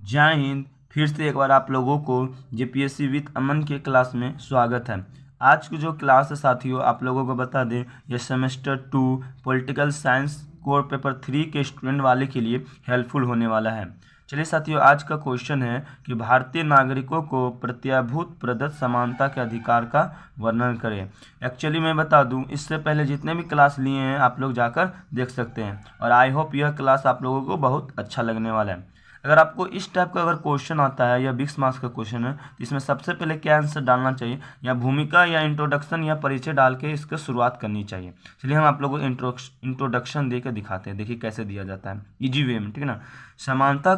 जय हिंद। फिर से एक बार आप लोगों को जेपीएससी विद अमन के क्लास में स्वागत है। आज की जो क्लास है साथियों, आप लोगों को बता दें, यह semester 2 political science core paper 3 के स्टूडेंट वाले के लिए हेल्पफुल होने वाला है। चलिए साथियों, आज का क्वेश्चन है कि भारतीय नागरिकों को प्रत्याभूत प्रदत्त समानता के अधिकार का वर्णन करें। एक्चुअली मैं बता दूं, इससे पहले जितने भी क्लास लिए हैं आप लोग जाकर देख सकते हैं, और आई होप यह क्लास आप लोगों को बहुत अच्छा लगने वाला है। अगर आपको इस टाइप का अगर क्वेश्चन आता है या 20 मार्क्स का क्वेश्चन है, तो इसमें सबसे पहले क्या आंसर डालना चाहिए, या भूमिका या इंट्रोडक्शन या परिचय डाल के इसकी शुरुआत करनी चाहिए। चलिए हम आप लोगों को इंट्रोडक्शन दे के दिखाते हैं। देखिए कैसे दिया जाता है इजी वे में, ठीक है ना। समानता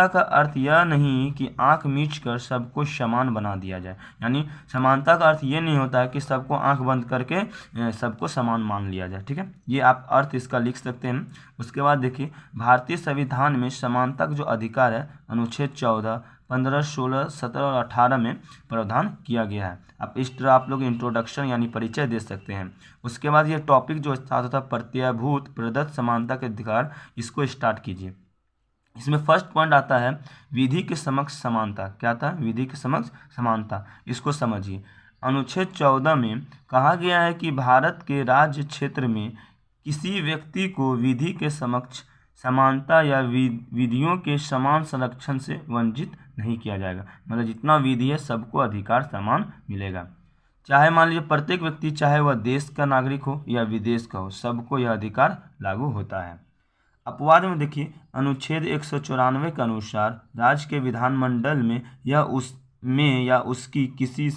का अर्थ यह नहीं कि आंख मीच कर सबको समान बना दिया जाए। यानी समानता का अर्थ ये नहीं होता है कि सबको आंख बंद करके सबको समान मान लिया जाए, ठीक है। ये आप अर्थ इसका लिख सकते हैं। उसके बाद देखिए, भारतीय संविधान में समानता का जो अधिकार है, अनुच्छेद 14, 15, 16, 17 और 18 में प्रावधान किया गया है। अब इस तरह आप लोग इंट्रोडक्शन यानी परिचय दे सकते हैं। उसके बाद ये टॉपिक जो स्टार्ट होता है, प्रत्याभूत प्रदत्त समानता के अधिकार, इसको स्टार्ट कीजिए। इसमें फर्स्ट पॉइंट आता है विधि के समक्ष समानता। क्या था? विधि के समक्ष समानता। इसको समझिए। अनुच्छेद 14 में कहा गया है कि भारत के राज्य क्षेत्र में किसी व्यक्ति को विधि के समक्ष समानता या विधियों के समान संरक्षण से वंचित नहीं किया जाएगा। मतलब जितना विधि है सबको अधिकार समान मिलेगा। चाहे मान लीजिए प्रत्येक व्यक्ति, चाहे वह देश का नागरिक हो या विदेश का हो, सबको यह अधिकार लागू होता है। अपवाद में देखिए, अनुच्छेद 194 के अनुसार राज्य के विधानमंडल में या उसकी किसी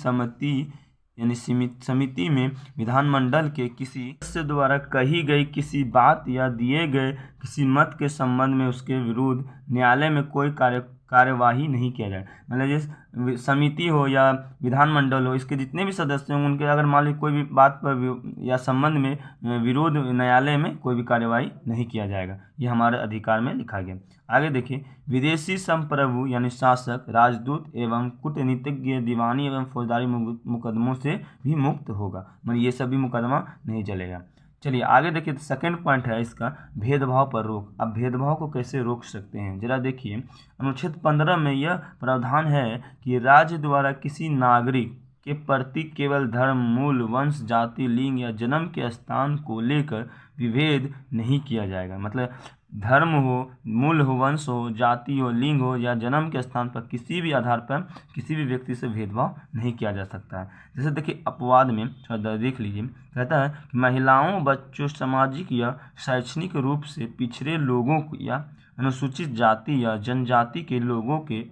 समिति में विधानमंडल के किसी सदस्य द्वारा कही गई किसी बात या दिए गए किसी मत के संबंध में उसके विरुद्ध न्यायालय में कोई कार्यवाही नहीं किया जाए। मतलब जिस समिति हो या विधानमंडल हो, इसके जितने भी सदस्य हों, उनके अगर मान लीजिए कोई भी बात पर या संबंध में विरोध, न्यायालय में कोई भी कार्यवाही नहीं किया जाएगा। ये हमारे अधिकार में लिखा गया। आगे देखिए, विदेशी संप्रभु यानी शासक, राजदूत एवं कूटनीतिज्ञ दीवानी एवं फौजदारी मुकदमों से भी मुक्त होगा। मतलब ये सभी मुकदमा नहीं चलेगा। चलिए आगे देखिए, सेकंड पॉइंट है इसका, भेदभाव पर रोक। अब भेदभाव को कैसे रोक सकते हैं, जरा देखिए। अनुच्छेद 15 में यह प्रावधान है कि राज्य द्वारा किसी नागरिक के प्रति केवल धर्म, मूल, वंश, जाति, लिंग या जन्म के स्थान को लेकर विभेद नहीं किया जाएगा। मतलब धर्म हो, मूल हो, वंश हो, जाति हो, लिंग हो या जन्म के स्थान पर किसी भी आधार पर किसी भी व्यक्ति से भेदभाव नहीं किया जा सकता है। जैसे देखिए अपवाद में थोड़ा देख लीजिए, कहता है कि महिलाओं, बच्चों, सामाजिक या शैक्षणिक रूप से पिछड़े लोगों या अनुसूचित जाति या जनजाति के लोगों के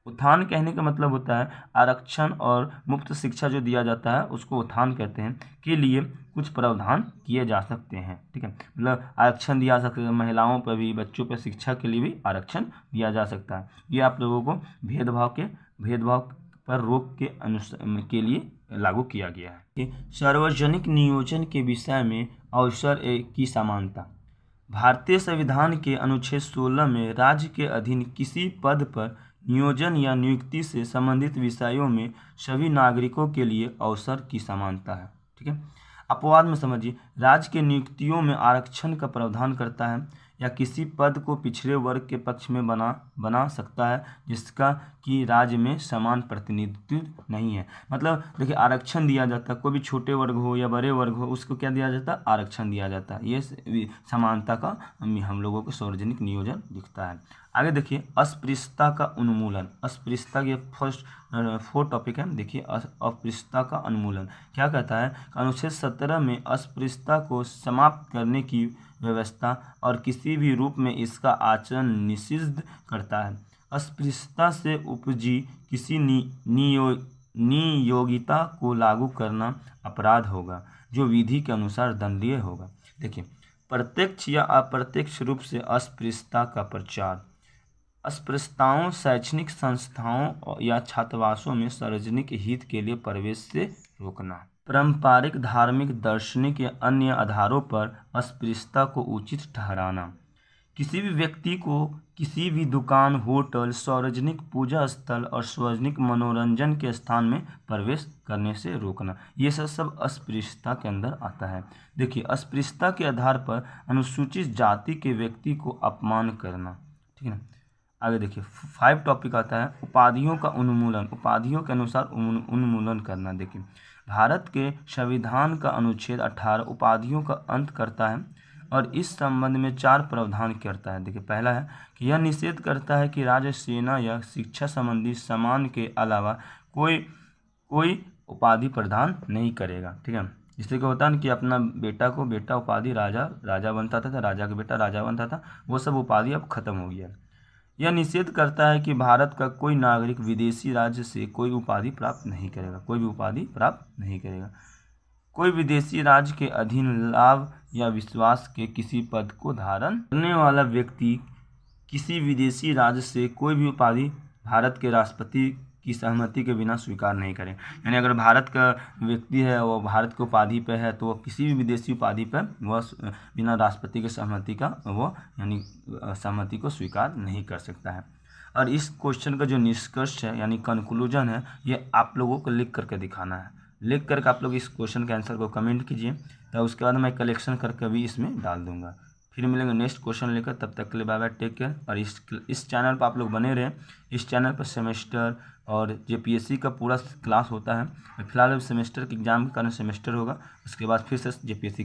उत्थान कहने का मतलब होता है आरक्षण और मुफ्त शिक्षा जो दिया जाता है उसको उत्थान कहते हैं, के लिए कुछ प्रावधान किए जा सकते हैं, ठीक है। मतलब आरक्षण दिया जा सकता है, महिलाओं पर भी, बच्चों पर शिक्षा के लिए भी आरक्षण दिया जा सकता है। ये आप लोगों को भेदभाव पर रोक के लिए लागू किया गया है। सार्वजनिक नियोजन के विषय में अवसर की समानता। भारतीय संविधान के अनुच्छेद 16 में राज्य के अधीन किसी पद पर नियोजन या नियुक्ति से संबंधित विषयों में सभी नागरिकों के लिए अवसर की समानता है, ठीक है। अपवाद में समझिए, राज्य के नियुक्तियों में आरक्षण का प्रावधान करता है या किसी पद को पिछड़े वर्ग के पक्ष में बना सकता है जिसका कि राज्य में समान प्रतिनिधित्व नहीं है। मतलब देखिए आरक्षण दिया जाता है, कोई भी छोटे वर्ग हो या बड़े वर्ग हो, उसको क्या दिया जाता है? आरक्षण दिया जाता है। ये समानता का हम लोगों को सार्वजनिक नियोजन दिखता है। आगे देखिए, अस्पृश्यता का उन्मूलन। अस्पृश्यता के फर्स्ट 4 टॉपिक है। देखिए अस्पृश्यता का उन्मूलन क्या कहता है? अनुच्छेद 17 में अस्पृश्यता को समाप्त करने की व्यवस्था और किसी भी रूप में इसका आचरण निषिद्ध करता है। अस्पृश्यता से उपजी किसी नियोगिता को लागू करना अपराध होगा जो विधि के अनुसार दंडनीय होगा। देखिए, प्रत्यक्ष या अप्रत्यक्ष रूप से अस्पृश्यता का प्रचार, अस्पृश्यताओं शैक्षणिक संस्थाओं या छात्रावासों में सार्वजनिक हित के लिए प्रवेश से रोकना, पारंपरिक, धार्मिक, दार्शनिक या अन्य आधारों पर अस्पृश्यता को उचित ठहराना, किसी भी व्यक्ति को किसी भी दुकान, होटल, सार्वजनिक पूजा स्थल और सार्वजनिक मनोरंजन के स्थान में प्रवेश करने से रोकना, ये सब अस्पृश्यता के अंदर आता है। देखिए, अस्पृश्यता के आधार पर अनुसूचित जाति के व्यक्ति को अपमान करना, ठीक है ना। आगे देखिए 5 टॉपिक आता है उपाधियों का उन्मूलन, उपाधियों के अनुसार उन्मूलन करना। देखिए भारत के संविधान का अनुच्छेद 18 उपाधियों का अंत करता है और इस संबंध में 4 प्रावधान करता है। देखिए पहला है कि यह निषेध करता है कि राज्य, सेना या शिक्षा संबंधी सम्मान के अलावा कोई उपाधि प्रदान नहीं करेगा। ठीक है, इससे क्या होता है कि अपना बेटा को बेटा उपाधि राजा बनता था, राजा का बेटा राजा बनता था, वो सब उपाधि अब खत्म हो गया। यह निषेध करता है कि भारत का कोई नागरिक विदेशी राज्य से कोई उपाधि प्राप्त नहीं करेगा, कोई भी उपाधि प्राप्त नहीं करेगा। कोई विदेशी राज्य के अधीन लाभ या विश्वास के किसी पद को धारण करने वाला व्यक्ति किसी विदेशी राज्य से कोई भी उपाधि भारत के राष्ट्रपति की सहमति के बिना स्वीकार नहीं करें। यानी अगर भारत का व्यक्ति है, वो भारत के उपाधि पे है, तो वो किसी भी विदेशी उपाधि पर वह बिना राष्ट्रपति की सहमति का वो यानी सहमति को स्वीकार नहीं कर सकता है। और इस क्वेश्चन का जो निष्कर्ष है यानी कंक्लूजन है, ये आप लोगों को लिख करके दिखाना है। लिख करके आप लोग इस क्वेश्चन के आंसर को कमेंट कीजिए, तो उसके बाद मैं कलेक्शन करके भी इसमें डाल दूंगा। फिर मिलेंगे नेक्स्ट क्वेश्चन लेकर, तब तक के लिए बाय बाय, टेक केयर। और इस चैनल पर आप लोग बने रहें। इस चैनल पर सेमेस्टर और जेपीएससी का पूरा क्लास होता है। फिलहाल सेमेस्टर के एग्जाम के कारण सेमेस्टर होगा, उसके बाद फिर से जेपीएससी